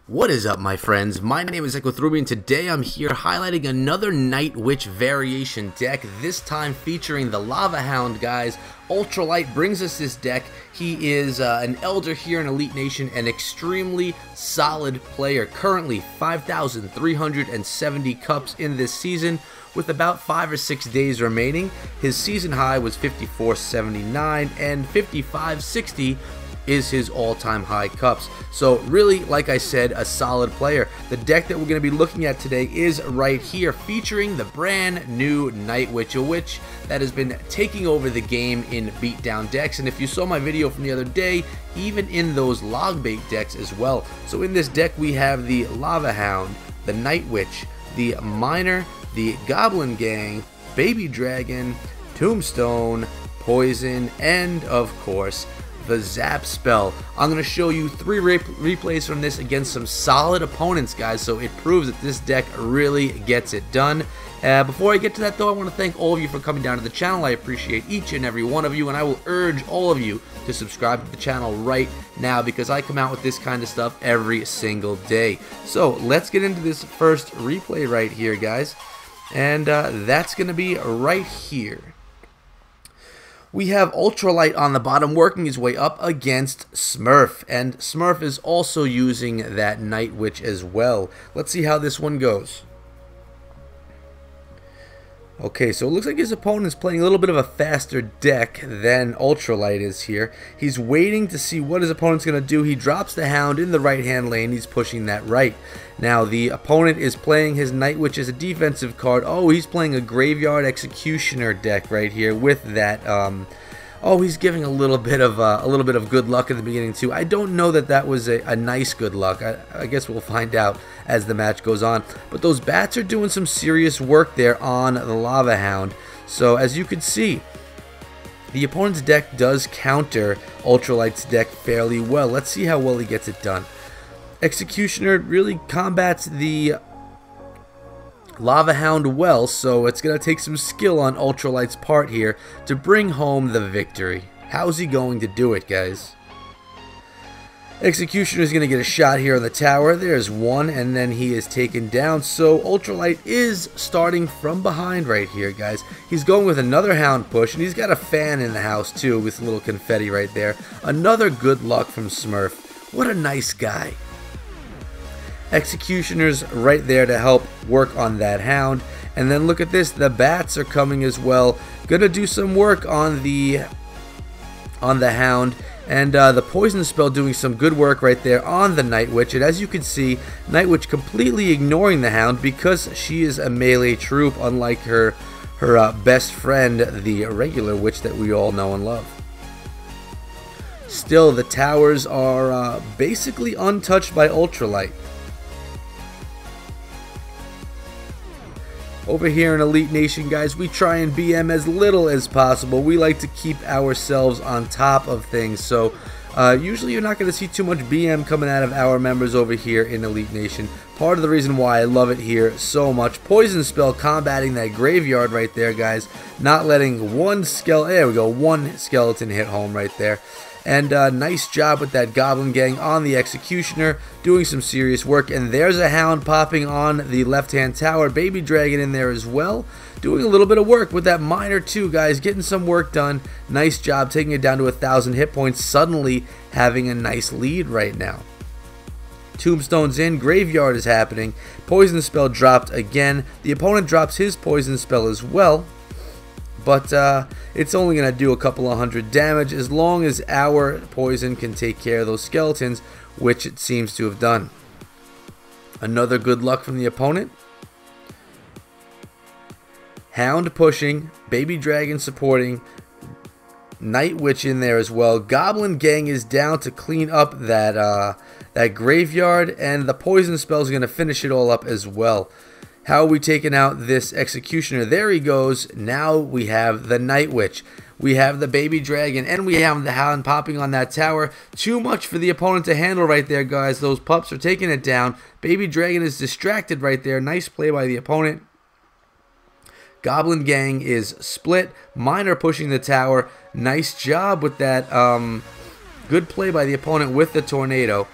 What is up, my friends? My name is Echo3, and today I'm here highlighting another Night Witch variation deck, this time featuring the Lava Hound, guys. Ultralight brings us this deck. He is an elder here in Elite Nation, an extremely solid player. Currently 5,370 cups in this season, with about 5 or 6 days remaining. His season high was 5479, and 5560 is his all-time high cups. So really, like I said, a solid player. The deck that we're going to be looking at today is right here, featuring the brand new Night Witch, a witch that has been taking over the game in beatdown decks. And if you saw my video from the other day, even in those log bait decks as well. So in this deck we have the Lava Hound, the Night Witch, the Miner, the Goblin Gang, Baby Dragon, Tombstone, Poison, and of course the Zap spell. I'm going to show you 3 replays from this against some solid opponents, guys, so it proves that this deck really gets it done. Before I get to that, though, I want to thank all of you for coming down to the channel. I appreciate each and every one of you, and I will urge all of you to subscribe to the channel right now, because I come out with this kind of stuff every single day. So let's get into this first replay right here, guys, and that's going to be right here. We have Ultralight on the bottom working his way up against Smurf, and Smurf is also using that Night Witch as well. Let's see how this one goes. Okay, so it looks like his opponent is playing a little bit of a faster deck than Ultralight is here. He's waiting to see what his opponent's going to do. He drops the Hound in the right-hand lane. He's pushing that right. Now, the opponent is playing his Night Witch as a defensive card. Oh, he's playing a Graveyard Executioner deck right here with that. Oh, he's giving a little bit of good luck in the beginning too. I don't know that that was a nice good luck. I guess we'll find out as the match goes on. But those bats are doing some serious work there on the Lava Hound. So as you can see, the opponent's deck does counter Ultralight's deck fairly well. Let's see how well he gets it done. Executioner really combats the Lava Hound well, so it's going to take some skill on Ultralight's part here to bring home the victory. How's he going to do it, guys? Executioner is going to get a shot here on the tower. There's one, and then he is taken down. So Ultralight is starting from behind right here, guys. He's going with another Hound push, and he's got a fan in the house too with a little confetti right there. Another good luck from Smurf. What a nice guy. Executioner's right there to help work on that Hound. And then look at this, the bats are coming as well. Gonna do some work on the Hound. And the poison spell doing some good work right there on the Night Witch. And as you can see, Night Witch completely ignoring the Hound because she is a melee troop, unlike her best friend, the regular witch that we all know and love. Still, the towers are basically untouched by Ultralight. Over here in Elite Nation, guys, we try and BM as little as possible. We like to keep ourselves on top of things. So usually you're not going to see too much BM coming out of our members over here in Elite Nation. Part of the reason why I love it here so much. Poison spell combating that graveyard right there, guys. Not letting one skeleton, there we go, one skeleton hit home right there. And nice job with that Goblin Gang on the Executioner, doing some serious work. And there's a Hound popping on the left-hand tower. Baby Dragon in there as well, doing a little bit of work with that Miner too, guys. Getting some work done. Nice job taking it down to 1,000 hit points. Suddenly having a nice lead right now. Tombstone's in, Graveyard is happening. Poison spell dropped again. The opponent drops his poison spell as well. But it's only going to do a couple of hundred damage as long as our poison can take care of those skeletons, which it seems to have done. Another good luck from the opponent. Hound pushing, Baby Dragon supporting, Night Witch in there as well. Goblin Gang is down to clean up that graveyard, and the poison spell is going to finish it all up as well. How are we taking out this Executioner? There he goes. Now we have the Night Witch. We have the Baby Dragon, and we have the Hound popping on that tower. Too much for the opponent to handle right there, guys. Those pups are taking it down. Baby Dragon is distracted right there. Nice play by the opponent. Goblin Gang is split. Miner pushing the tower. Nice job with that. Good play by the opponent with the tornado.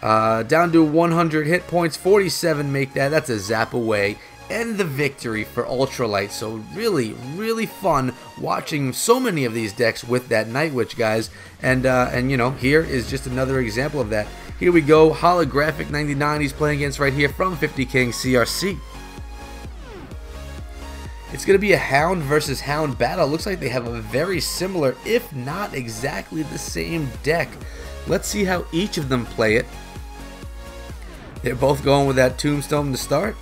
Down to 100 hit points, 47 make that. That's a zap away. And the victory for Ultralight. So really, really fun watching so many of these decks with that Night Witch, guys. And you know, here is just another example of that. Here we go, Holographic 99 he's playing against right here from 50 King CRC. It's going to be a Hound versus Hound battle. Looks like they have a very similar, if not exactly the same deck. Let's see how each of them play it. They're both going with that Tombstone to start.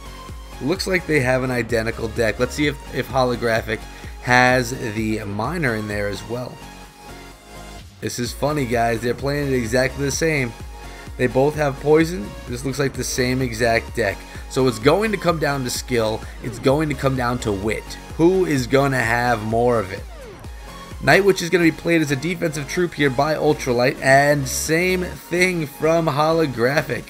Looks like they have an identical deck. Let's see if Holographic has the Miner in there as well. This is funny, guys. They're playing it exactly the same. They both have poison. This looks like the same exact deck. So it's going to come down to skill. It's going to come down to wit. Who is going to have more of it? Night Witch is going to be played as a defensive troop here by Ultralight. And same thing from Holographic.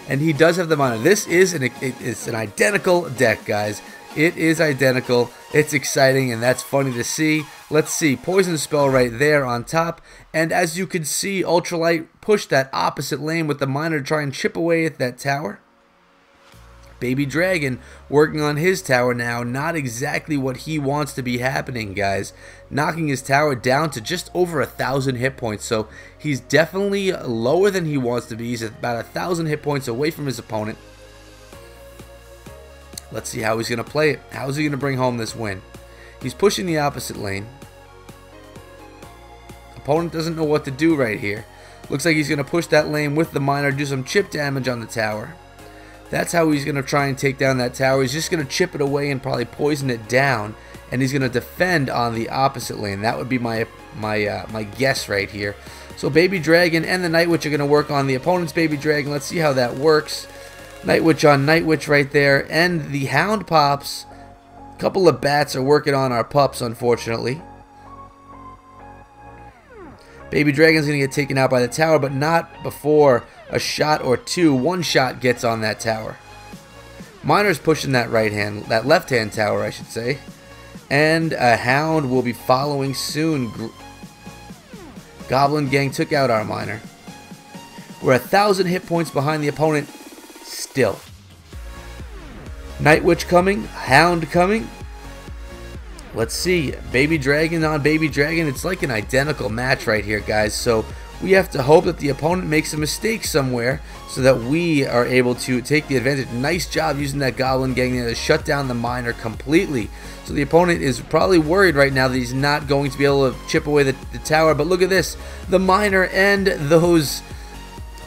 And he does have the Miner. This is it's an identical deck, guys. It is identical. It's exciting, and that's funny to see. Let's see. Poison Spell right there on top. And as you can see, Ultralight pushed that opposite lane with the Miner to try and chip away at that tower. Baby Dragon working on his tower now. Not exactly what he wants to be happening, guys. Knocking his tower down to just over 1,000 hit points. So he's definitely lower than he wants to be. He's about 1,000 hit points away from his opponent. Let's see how he's going to play it. How is he going to bring home this win? He's pushing the opposite lane. Opponent doesn't know what to do right here. Looks like he's going to push that lane with the Miner, do some chip damage on the tower. That's how he's going to try and take down that tower. He's just going to chip it away and probably poison it down. And he's going to defend on the opposite lane. That would be my guess right here. So Baby Dragon and the Night Witch are going to work on the opponent's Baby Dragon. Let's see how that works. Night Witch on Night Witch right there. And the Hound pops. A couple of bats are working on our pups, unfortunately. Baby Dragon's going to get taken out by the tower, but not before a shot or two. One shot gets on that tower. Miner's pushing that left-hand tower, I should say. And a Hound will be following soon. Goblin Gang took out our Miner. We're 1,000 hit points behind the opponent still. Night Witch coming, Hound coming. Let's see, Baby Dragon on Baby Dragon. It's like an identical match right here, guys. So we have to hope that the opponent makes a mistake somewhere so that we are able to take the advantage. Nice job using that Goblin Gang there to shut down the Miner completely. So the opponent is probably worried right now that he's not going to be able to chip away the tower. But look at this. The Miner and those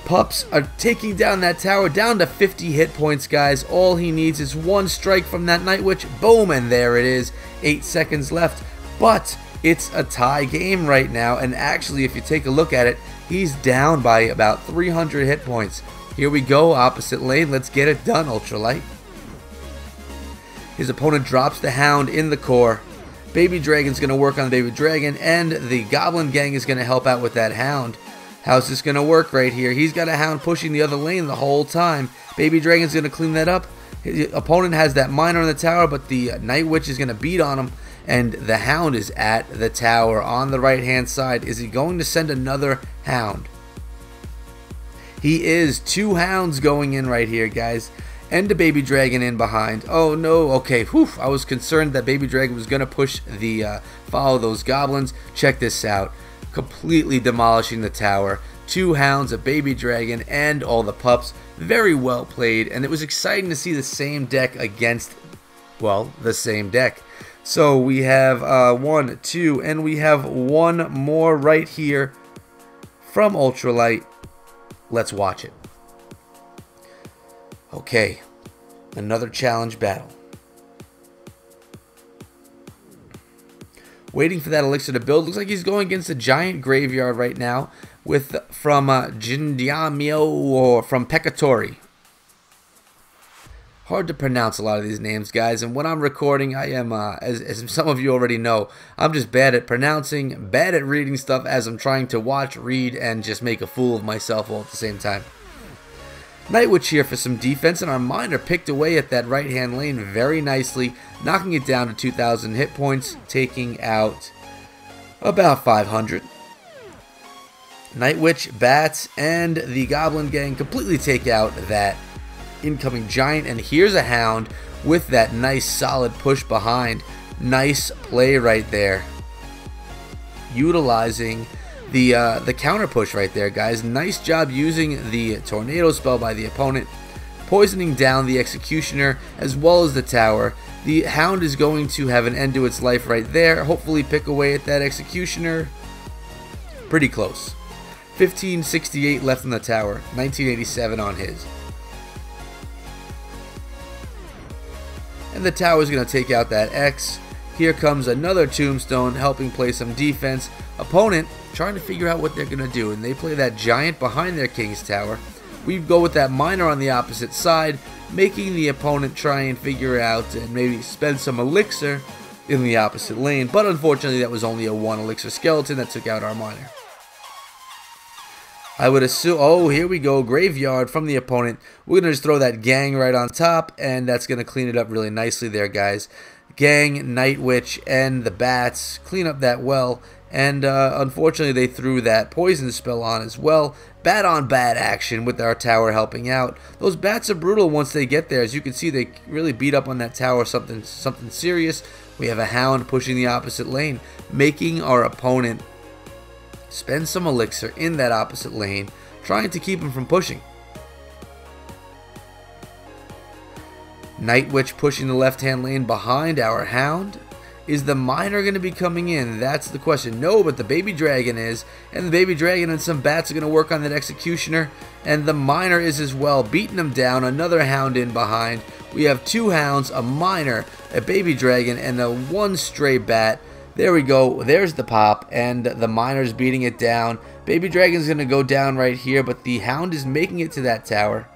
pups are taking down that tower down to 50 hit points, guys. All he needs is one strike from that Night Witch. Boom, and there it is. 8 seconds left. But it's a tie game right now, and actually if you take a look at it, he's down by about 300 hit points. Here we go, opposite lane. Let's get it done, Ultralight. His opponent drops the Hound in the core. Baby Dragon's going to work on the Baby Dragon, and the Goblin Gang is going to help out with that Hound. How's this going to work right here? He's got a Hound pushing the other lane the whole time. Baby Dragon's going to clean that up. His opponent has that Miner on the tower, but the Night Witch is going to beat on him. And the Hound is at the tower on the right-hand side. Is he going to send another Hound? He is. 2 Hounds going in right here, guys. And a Baby Dragon in behind. Oh, no. Okay, whew. I was concerned that Baby Dragon was going to push the follow those goblins. Check this out. Completely demolishing the tower. 2 Hounds, a Baby Dragon, and all the pups. Very well played, and it was exciting to see the same deck against, well, the same deck. So we have 1, 2, and we have one more right here from Ultralight. Let's watch it. Okay, another challenge battle. Waiting for that elixir to build. Looks like he's going against a giant graveyard right now from Jindiamio or from Peccatori. Hard to pronounce a lot of these names, guys. And when I'm recording, I am, as some of you already know, I'm just bad at pronouncing, bad at reading stuff as I'm trying to watch, read, and just make a fool of myself all at the same time. Night Witch here for some defense, and our Miner picked away at that right-hand lane very nicely, knocking it down to 2,000 hit points, taking out about 500. Night Witch, Bats, and the Goblin Gang completely take out that incoming Giant, and here's a Hound with that nice solid push behind. Nice play right there, utilizing the counter push right there, guys. Nice job using the Tornado spell by the opponent, poisoning down the Executioner as well as the tower. The Hound is going to have an end to its life right there. Hopefully pick away at that Executioner. Pretty close. 1568 left on the tower, 1987 on his. And the tower is going to take out that X. Here comes another Tombstone helping play some defense. Opponent trying to figure out what they're going to do, and they play that Giant behind their King's Tower. We go with that Miner on the opposite side, making the opponent try and figure out and maybe spend some Elixir in the opposite lane, but unfortunately that was only a 1 Elixir skeleton that took out our Miner. I would assume, oh, here we go, Graveyard from the opponent. We're going to just throw that Gang right on top, and that's going to clean it up really nicely there, guys. Gang, Night Witch, and the Bats clean up that well, and unfortunately they threw that Poison spell on as well. Bat on bat action with our tower helping out. Those Bats are brutal once they get there. As you can see, they really beat up on that tower, something serious. We have a Hound pushing the opposite lane, making our opponent spend some Elixir in that opposite lane, trying to keep him from pushing. Night Witch pushing the left-hand lane behind our Hound. Is the Miner going to be coming in? That's the question. No, but the Baby Dragon is, and the Baby Dragon and some Bats are going to work on that Executioner, and the Miner is as well, beating him down. Another Hound in behind. We have 2 Hounds, a Miner, a Baby Dragon, and a 1 stray Bat. There we go, there's the pop, and the Miner's beating it down. Baby Dragon's going to go down right here, but the Hound is making it to that tower.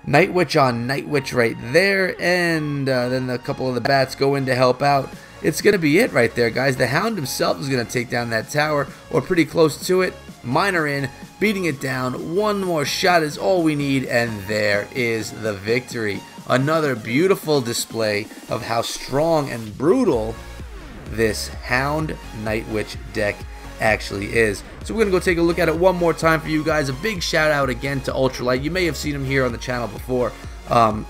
Night Witch on Night Witch right there, and then a couple of the Bats go in to help out. It's going to be it right there, guys. The Hound himself is going to take down that tower, or pretty close to it. Miner in, beating it down. One more shot is all we need, and there is the victory. Another beautiful display of how strong and brutal this Hound Night Witch deck actually is. So we're going to go take a look at it one more time for you guys. A big shout out again to Ultralight. You may have seen him here on the channel before.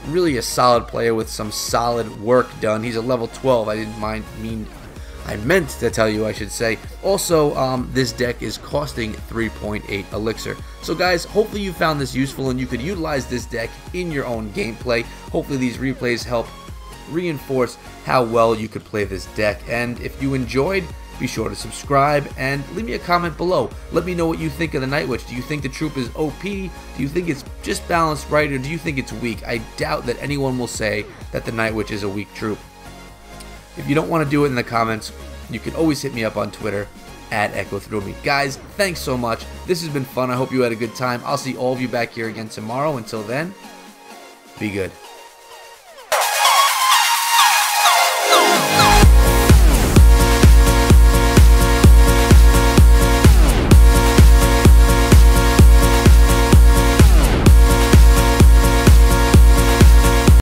Really a solid player with some solid work done. He's a level 12. I meant to tell you, I should say. Also, this deck is costing 3.8 Elixir. So guys, hopefully you found this useful and you could utilize this deck in your own gameplay. Hopefully these replays help reinforce how well you could play this deck. And if you enjoyed, be sure to subscribe and leave me a comment below. Let me know what you think of the Night Witch. Do you think the troop is OP? Do you think it's just balanced right, or do you think it's weak? I doubt that anyone will say that the Night Witch is a weak troop. If you don't want to do it in the comments, you can always hit me up on Twitter at EchoThroughMe. Guys, thanks so much. This has been fun. I hope you had a good time. I'll see all of you back here again tomorrow. Until then, be good.